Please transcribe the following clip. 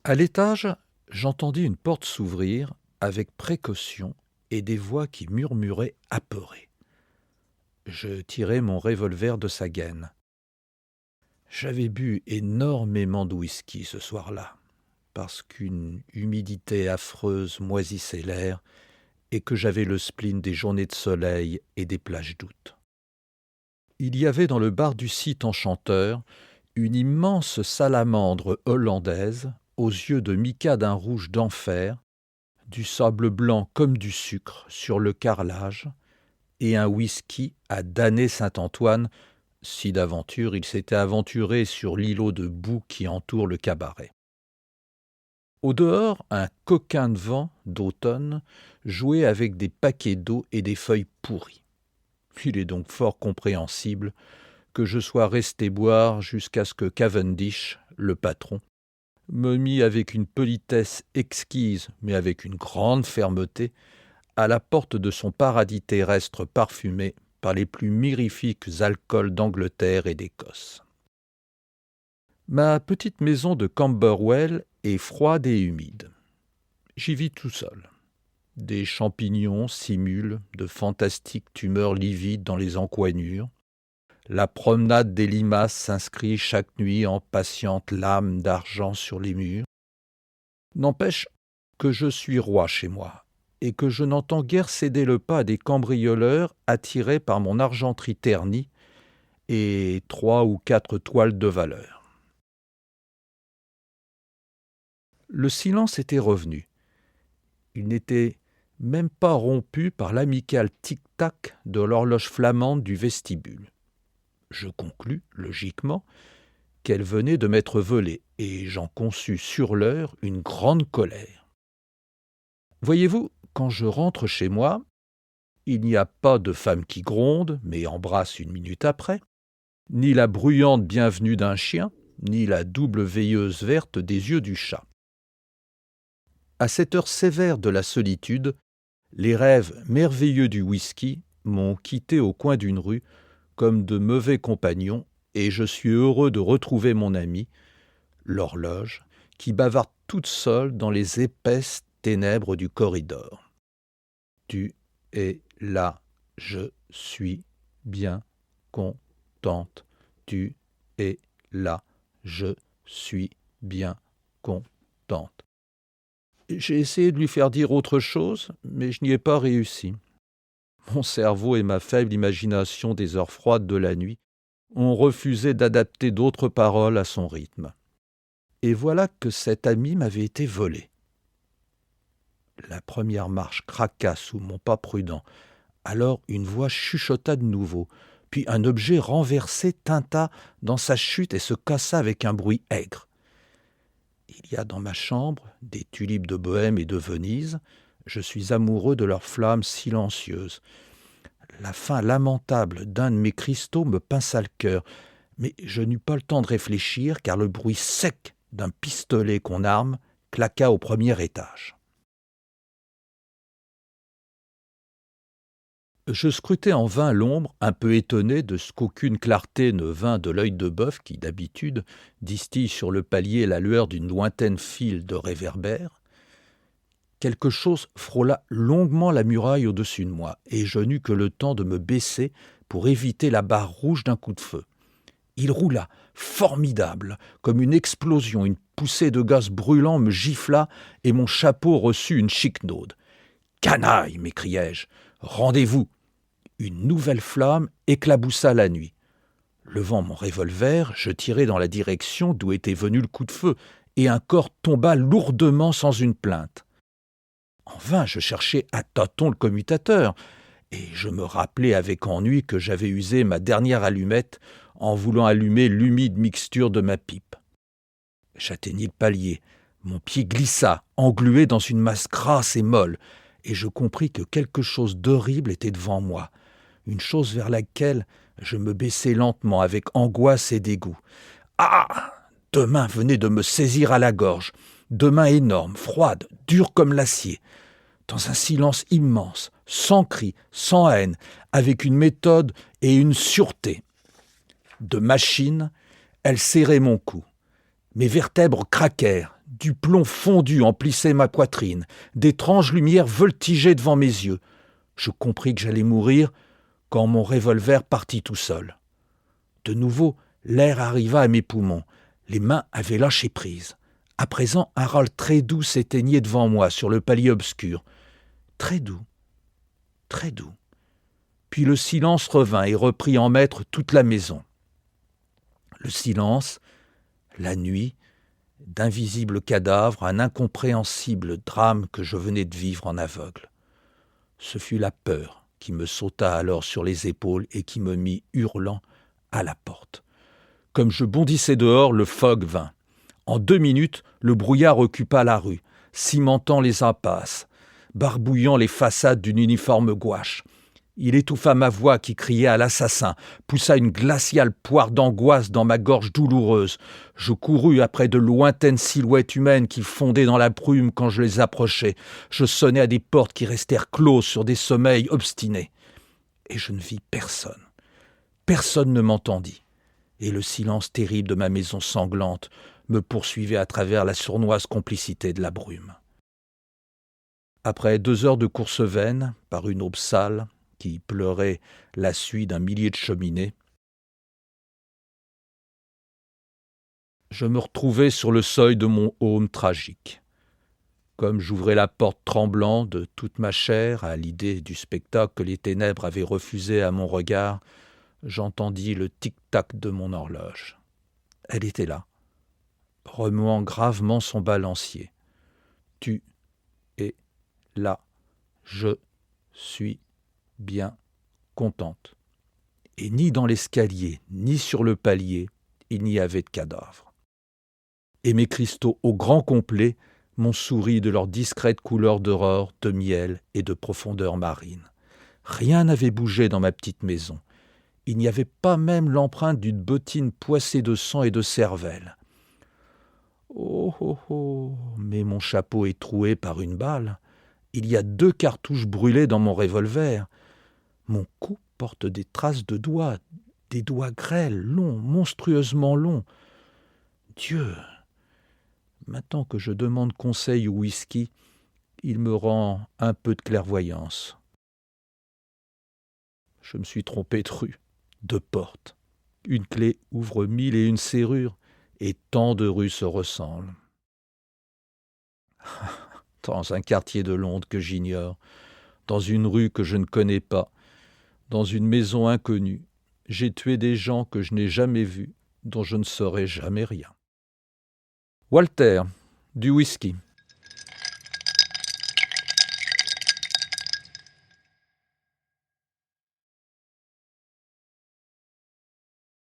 À l'étage, j'entendis une porte s'ouvrir avec précaution et des voix qui murmuraient apeurées. Je tirai mon revolver de sa gaine. J'avais bu énormément de whisky ce soir-là, parce qu'une humidité affreuse moisissait l'air et que j'avais le spleen des journées de soleil et des plages d'août. Il y avait dans le bar du site enchanteur une immense salamandre hollandaise aux yeux de mica d'un rouge d'enfer, du sable blanc comme du sucre sur le carrelage, et un whisky à damner Saint-Antoine, si d'aventure il s'était aventuré sur l'îlot de boue qui entoure le cabaret. Au dehors, un coquin de vent d'automne jouait avec des paquets d'eau et des feuilles pourries. Il est donc fort compréhensible que je sois resté boire jusqu'à ce que Cavendish, le patron, me mit avec une politesse exquise, mais avec une grande fermeté, à la porte de son paradis terrestre parfumé par les plus mirifiques alcools d'Angleterre et d'Écosse. Ma petite maison de Camberwell est froide et humide. J'y vis tout seul. Des champignons simulent de fantastiques tumeurs livides dans les encoignures. La promenade des limaces s'inscrit chaque nuit en patientes lames d'argent sur les murs. N'empêche que je suis roi chez moi, et que je n'entends guère céder le pas à des cambrioleurs attirés par mon argenterie ternie et 3 ou 4 toiles de valeur. Le silence était revenu. Il n'était même pas rompu par l'amical tic-tac de l'horloge flamande du vestibule. Je conclus, logiquement, qu'elle venait de m'être volée, et j'en conçus sur l'heure une grande colère. Voyez-vous, quand je rentre chez moi, il n'y a pas de femme qui gronde, mais embrasse une minute après, ni la bruyante bienvenue d'un chien, ni la double veilleuse verte des yeux du chat. À cette heure sévère de la solitude, les rêves merveilleux du whisky m'ont quitté au coin d'une rue comme de mauvais compagnons, et je suis heureux de retrouver mon amie, l'horloge, qui bavarde toute seule dans les épaisses ténèbres du corridor. Tu es là, je suis bien contente. Tu es là, je suis bien contente. J'ai essayé de lui faire dire autre chose, mais je n'y ai pas réussi. Mon cerveau et ma faible imagination des heures froides de la nuit ont refusé d'adapter d'autres paroles à son rythme. Et voilà que cet ami m'avait été volé. La première marche craqua sous mon pas prudent. Alors une voix chuchota de nouveau, puis un objet renversé tinta dans sa chute et se cassa avec un bruit aigre. Il y a dans ma chambre des tulipes de Bohême et de Venise. Je suis amoureux de leurs flammes silencieuses. La fin lamentable d'un de mes cristaux me pinça le cœur, mais je n'eus pas le temps de réfléchir, car le bruit sec d'un pistolet qu'on arme claqua au premier étage. Je scrutais en vain l'ombre, un peu étonné de ce qu'aucune clarté ne vint de l'œil de bœuf qui, d'habitude, distille sur le palier la lueur d'une lointaine file de réverbères. Quelque chose frôla longuement la muraille au-dessus de moi, et je n'eus que le temps de me baisser pour éviter la barre rouge d'un coup de feu. Il roula, formidable, comme une explosion, une poussée de gaz brûlant me gifla, et mon chapeau reçut une chiquenaude. « Canaille !» m'écriai-je. « Rendez-vous !» Une nouvelle flamme éclaboussa la nuit. Levant mon revolver, je tirai dans la direction d'où était venu le coup de feu, et un corps tomba lourdement sans une plainte. En vain, je cherchai à tâtons le commutateur, et je me rappelai avec ennui que j'avais usé ma dernière allumette en voulant allumer l'humide mixture de ma pipe. J'atteignis le palier, mon pied glissa, englué dans une masse grasse et molle, et je compris que quelque chose d'horrible était devant moi, une chose vers laquelle je me baissai lentement avec angoisse et dégoût. Ah ! Deux mains venaient de me saisir à la gorge, deux mains énormes, froides, dures comme l'acier. Dans un silence immense, sans cri, sans haine, avec une méthode et une sûreté. De machine, elles serraient mon cou. Mes vertèbres craquèrent, Du plomb fondu emplissait ma poitrine. D'étranges lumières voltigeaient devant mes yeux. Je compris que j'allais mourir quand mon revolver partit tout seul. De nouveau, l'air arriva à mes poumons. Les mains avaient lâché prise. À présent, un râle très doux s'éteignait devant moi sur le palier obscur. Très doux, très doux. Puis le silence revint et reprit en maître toute la maison. Le silence, la nuit, d'invisibles cadavres, un incompréhensible drame que je venais de vivre en aveugle. Ce fut la peur qui me sauta alors sur les épaules et qui me mit hurlant à la porte. Comme je bondissais dehors, le fog vint. En 2 minutes, le brouillard occupa la rue, cimentant les impasses, barbouillant les façades d'une uniforme gouache. Il étouffa ma voix qui criait à l'assassin, poussa une glaciale poire d'angoisse dans ma gorge douloureuse. Je courus après de lointaines silhouettes humaines qui fondaient dans la brume quand je les approchais. Je sonnai à des portes qui restèrent closes sur des sommeils obstinés. Et je ne vis personne. Personne ne m'entendit. Et le silence terrible de ma maison sanglante me poursuivait à travers la sournoise complicité de la brume. Après 2 heures de course vaine, par une aube sale, qui pleurait la suie d'un millier de cheminées, je me retrouvai sur le seuil de mon home tragique. Comme j'ouvrais la porte tremblant de toute ma chair à l'idée du spectacle que les ténèbres avaient refusé à mon regard, j'entendis le tic-tac de mon horloge. Elle était là, remuant gravement son balancier. Tu es là, je suis bien contente. Et ni dans l'escalier, ni sur le palier, il n'y avait de cadavre. Et mes cristaux au grand complet m'ont souri de leur discrète couleur d'aurore, de miel et de profondeur marine. Rien n'avait bougé dans ma petite maison. Il n'y avait pas même l'empreinte d'une bottine poissée de sang et de cervelle. Oh, oh, oh, mais mon chapeau est troué par une balle. Il y a 2 cartouches brûlées dans mon revolver. Mon cou porte des traces de doigts, des doigts grêles, longs, monstrueusement longs. Dieu, maintenant que je demande conseil au whisky, il me rend un peu de clairvoyance. Je me suis trompé de rue, de porte. Une clé ouvre 1001 serrures, et tant de rues se ressemblent. Dans un quartier de Londres que j'ignore, dans une rue que je ne connais pas, dans une maison inconnue, j'ai tué des gens que je n'ai jamais vus, dont je ne saurai jamais rien. Walter, du whisky.